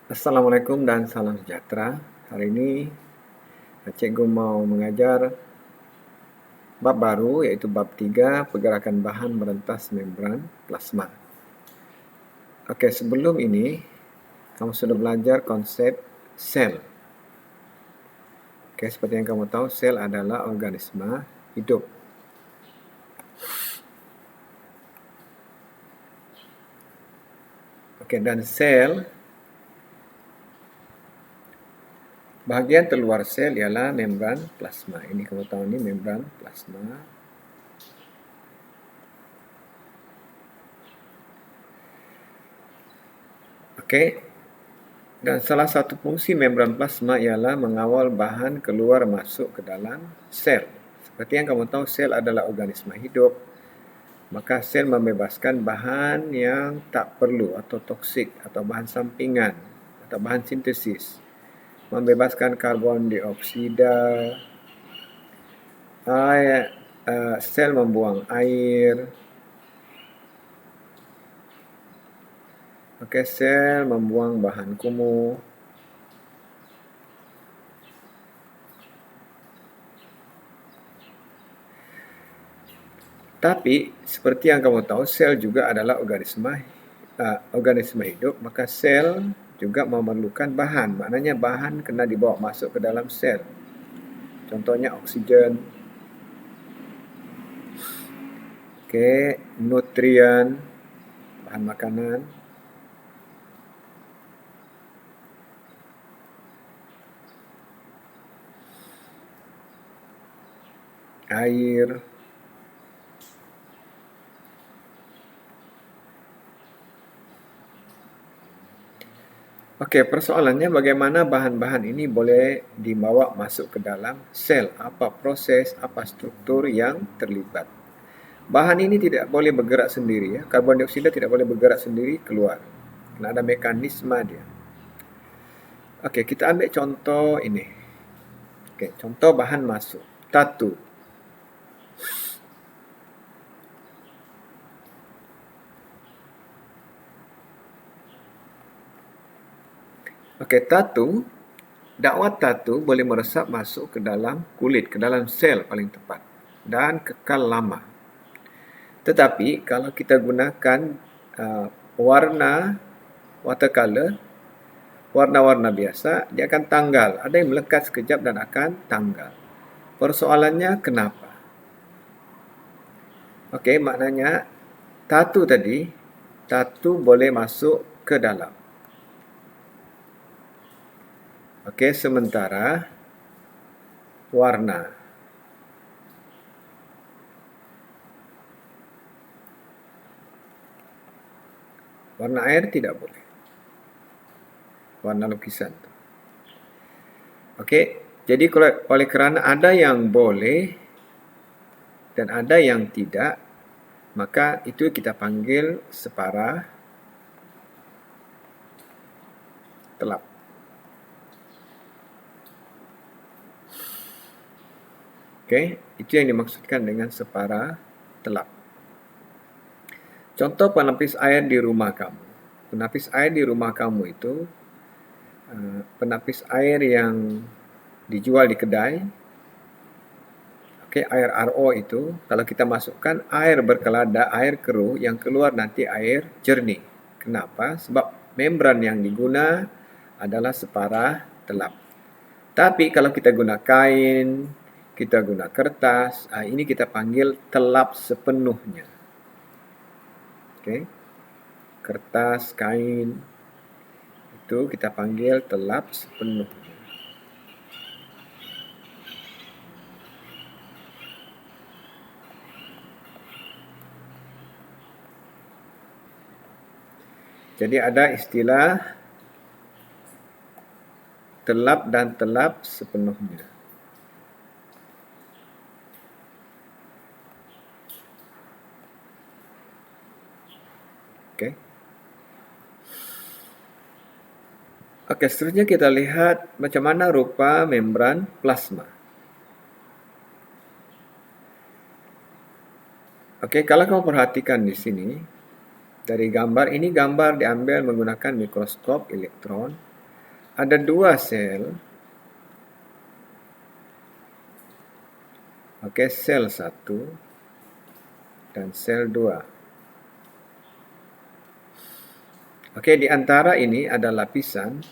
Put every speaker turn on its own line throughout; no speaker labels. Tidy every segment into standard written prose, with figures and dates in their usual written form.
Assalamualaikum dan salam sejahtera. Hari ini cikgu mau mengajar bab baru iaitu bab 3 pergerakan bahan merentas membran plasma. Okey, sebelum ini kamu sudah belajar konsep sel. Okey, seperti yang kamu tahu, sel adalah organisma hidup. Okey, dan sel, bahagian terluar sel ialah membran plasma. Ini kamu tahu ni membran plasma. Okey. Dan salah satu fungsi membran plasma ialah mengawal bahan keluar masuk ke dalam sel. Seperti yang kamu tahu, sel adalah organisma hidup. Maka sel membebaskan bahan yang tak perlu atau toksik atau bahan sampingan atau bahan sintesis. Membebaskan karbon dioksida, sel membuang air. Okey, sel membuang bahan kumuh. Tapi, seperti yang kamu tahu, sel juga adalah organisma hidup, maka sel juga memerlukan bahan. Maknanya bahan kena dibawa masuk ke dalam sel. Contohnya oksigen, nutrien, bahan makanan, air, Okey, persoalannya bagaimana bahan-bahan ini boleh dibawa masuk ke dalam sel? Apa proses, apa struktur yang terlibat? Bahan ini tidak boleh bergerak sendiri. Karbon dioksida tidak boleh bergerak sendiri keluar. Kena ada mekanisme dia. Okey, kita ambil contoh ini. Okey, contoh bahan masuk. Tatu. Okey, dakwah tatu boleh meresap masuk ke dalam kulit, ke dalam sel paling tepat, dan kekal lama. Tetapi kalau kita gunakan warna watercolor, warna-warna biasa, dia akan tanggal. Ada yang melekat sekejap dan akan tanggal. Persoalannya kenapa? Okey, maknanya tatu boleh masuk ke dalam. Okey, sementara warna air tidak boleh. Warna lukisan tu. Okey, jadi oleh kerana ada yang boleh dan ada yang tidak, maka itu kita panggil separa telap. Okey, itu yang dimaksudkan dengan separa telap. Contoh penapis air di rumah kamu. Penapis air di rumah kamu itu penapis air yang dijual di kedai. Okey, air RO itu kalau kita masukkan air berkelada, air keruh, yang keluar nanti air jernih. Kenapa? Sebab membran yang diguna adalah separa telap. Tapi kalau kita guna kain, kita guna kertas, ini kita panggil telap sepenuhnya. Okey. Kertas, kain, itu kita panggil telap sepenuhnya. Jadi ada istilah telap dan telap sepenuhnya. Okey. Okey, seterusnya kita lihat macam mana rupa membran plasma. Okey, kalau kamu perhatikan di sini, dari gambar, ini gambar diambil menggunakan mikroskop elektron. ada dua sel. Oke, sel 1 dan sel 2. Oke, di antara ini ada lapisan.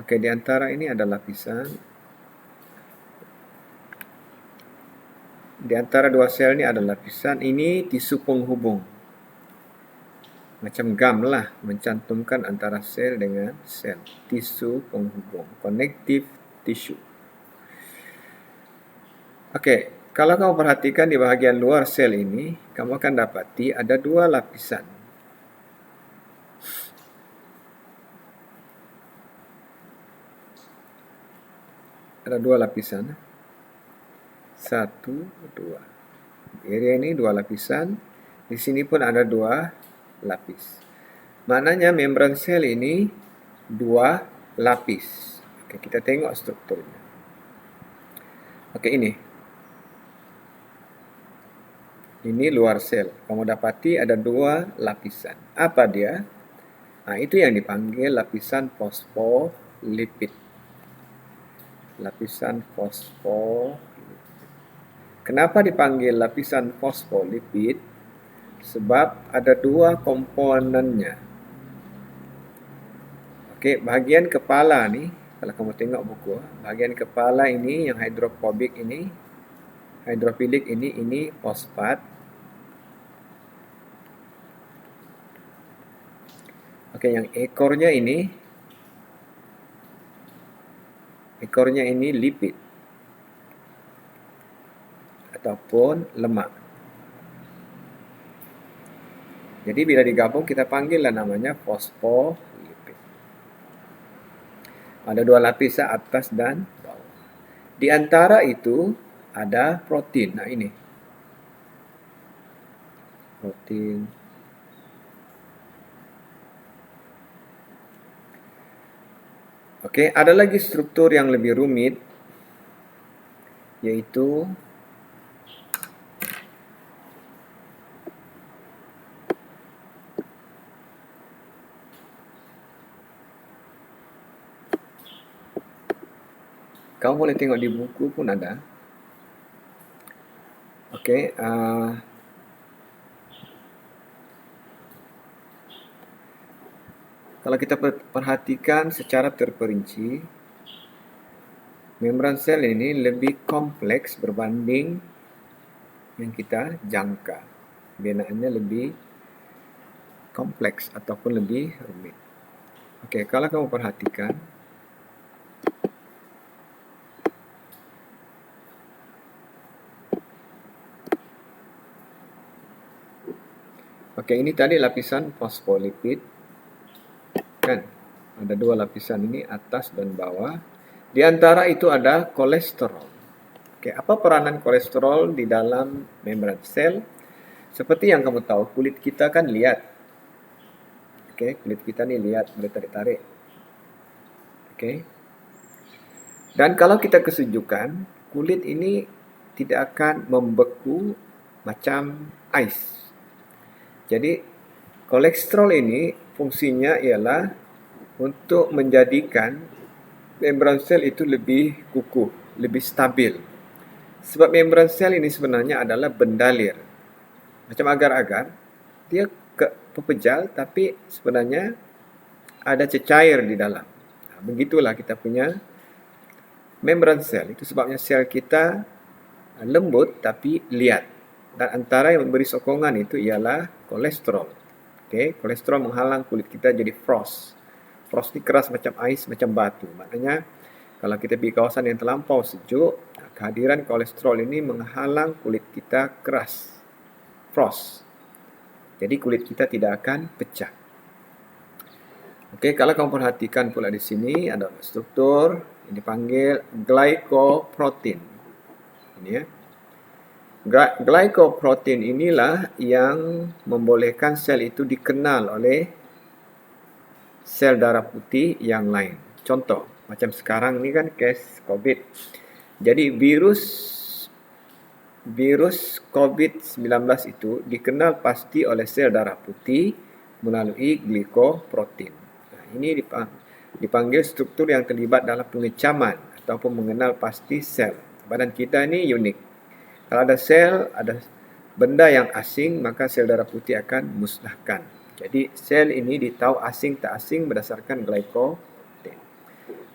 Oke, di antara ini ada lapisan. Di antara dua sel ini ada lapisan. Ini tisu penghubung. Macam gam lah, mencantumkan antara sel dengan sel. Tisu penghubung, connective tissue. Oke, kalau kamu perhatikan di bahagian luar sel ini, kamu akan dapati ada dua lapisan. Ada dua lapisan. 1, 2. Di area ini dua lapisan. Di sini pun ada dua lapis. Maknanya membran sel ini dua lapis. Oke, kita tengok strukturnya. Oke, ini. Ini luar sel. Kamu dapati ada dua lapisan. Apa dia? Nah, itu yang dipanggil lapisan fosfolipid. Lapisan fosfolipid. Kenapa dipanggil lapisan fosfolipid? Sebab ada dua komponennya. Oke, bahagian kepala nih, kalau kamu tengok buku, bahagian kepala ini yang hidrofobic ini, hidrofilik ini fosfat. Oke, yang ekornya ini lipid ataupun lemak. Jadi bila digabung kita panggil lah namanya fosfolipid. Ada dua lapis, atas dan bawah. Di antara itu ada protein. Nah, ini protein. Oke, ada lagi struktur yang lebih rumit, yaitu kamu boleh tengok di buku pun ada. Oke, kalau kita perhatikan secara terperinci, membran sel ini lebih kompleks berbanding yang kita jangka. Benaannya lebih kompleks ataupun lebih rumit. Oke, kalau kamu perhatikan, oke, ini tadi lapisan fosfolipid. Kan? Ada dua lapisan ini, atas dan bawah. Di antara itu ada kolesterol. Oke, apa peranan kolesterol di dalam membran sel? Seperti yang kamu tahu, kulit kita kan lihat. Oke, kulit kita nih lihat, boleh tarik-tarik. Oke. Dan kalau kita kesejukan, kulit ini tidak akan membeku macam ais. Jadi, kolesterol ini fungsinya ialah untuk menjadikan membran sel itu lebih kukuh, lebih stabil. Sebab membran sel ini sebenarnya adalah bendalir. Macam agar-agar, dia pepejal tapi sebenarnya ada cecair di dalam. Begitulah kita punya membran sel. Itu sebabnya sel kita lembut tapi liat. Dan antara yang memberi sokongan itu ialah kolesterol. Oke, kolesterol menghalang kulit kita jadi frost. Frost ini keras macam ais, macam batu. Maknanya kalau kita pergi kawasan yang terlampau sejuk, kehadiran kolesterol ini menghalang kulit kita keras. Frost. Jadi kulit kita tidak akan pecah. Oke, kalau kamu perhatikan pula di sini ada struktur yang dipanggil glycoprotein. Ini ya. Glycoprotein inilah yang membolehkan sel itu dikenal oleh sel darah putih yang lain. Contoh, macam sekarang ini kan kes COVID. Jadi virus virus COVID-19 itu dikenal pasti oleh sel darah putih melalui glikoprotein. Nah, ini dipanggil struktur yang terlibat dalam pengecaman ataupun mengenal pasti sel. Badan kita ini unik. Kalau ada sel, ada benda yang asing, maka sel darah putih akan musnahkan. Jadi sel ini ditahu asing tak asing berdasarkan glikoprotein.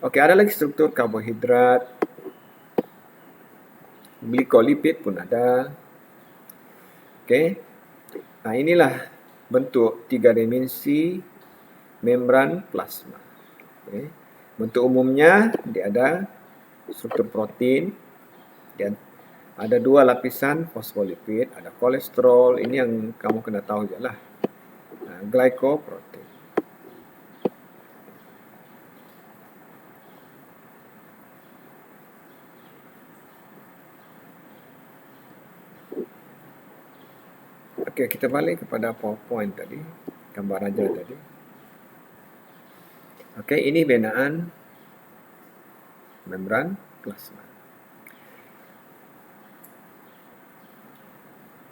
Okey, ada lagi struktur karbohidrat, glikolipid pun ada. Okey. Nah, inilah bentuk 3 dimensi membran plasma. Okay. Bentuk umumnya dia ada struktur protein dan ada 2 lapisan fosfolipid, ada kolesterol, ini yang kamu kena tahu je lah. Glycoprotein. Okey, kita balik kepada PowerPoint tadi, gambar raja tadi. Okey, ini binaan membran plasma.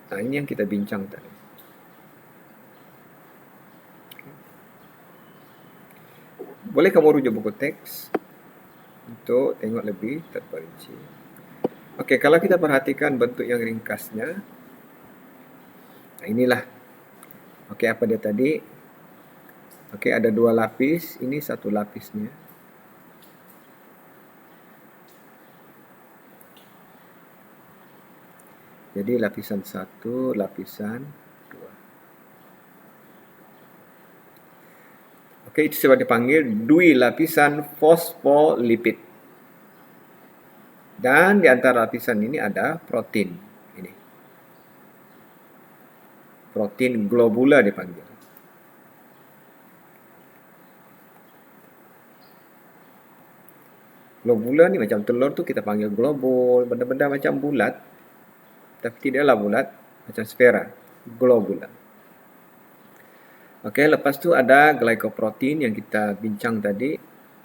Nah, ini yang kita bincang tadi. Boleh kamu rujuk buku teks untuk tengok lebih terperinci. Okey, kalau kita perhatikan bentuk yang ringkasnya, nah inilah. Okey, apa dia tadi? Okey, ada 2 lapis, ini 1 lapisnya. Jadi lapisan 1, lapisan 2. Okey, itu sebab dipanggil dui lapisan fosfolipid. Dan di antara lapisan ini ada protein. Ini. Protein globula dipanggil. Globula ni macam telur tu kita panggil globul, benda-benda macam bulat. Tapi tidaklah bulat, macam sfera. Globula. Okey, lepas tu ada glycoprotein yang kita bincang tadi,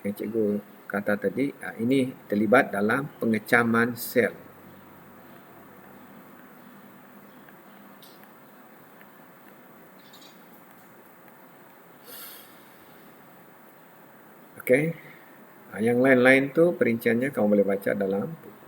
yang cikgu kata tadi, ini terlibat dalam pengecaman sel. Okey. Yang lain-lain tu perinciannya kamu boleh baca dalam buku.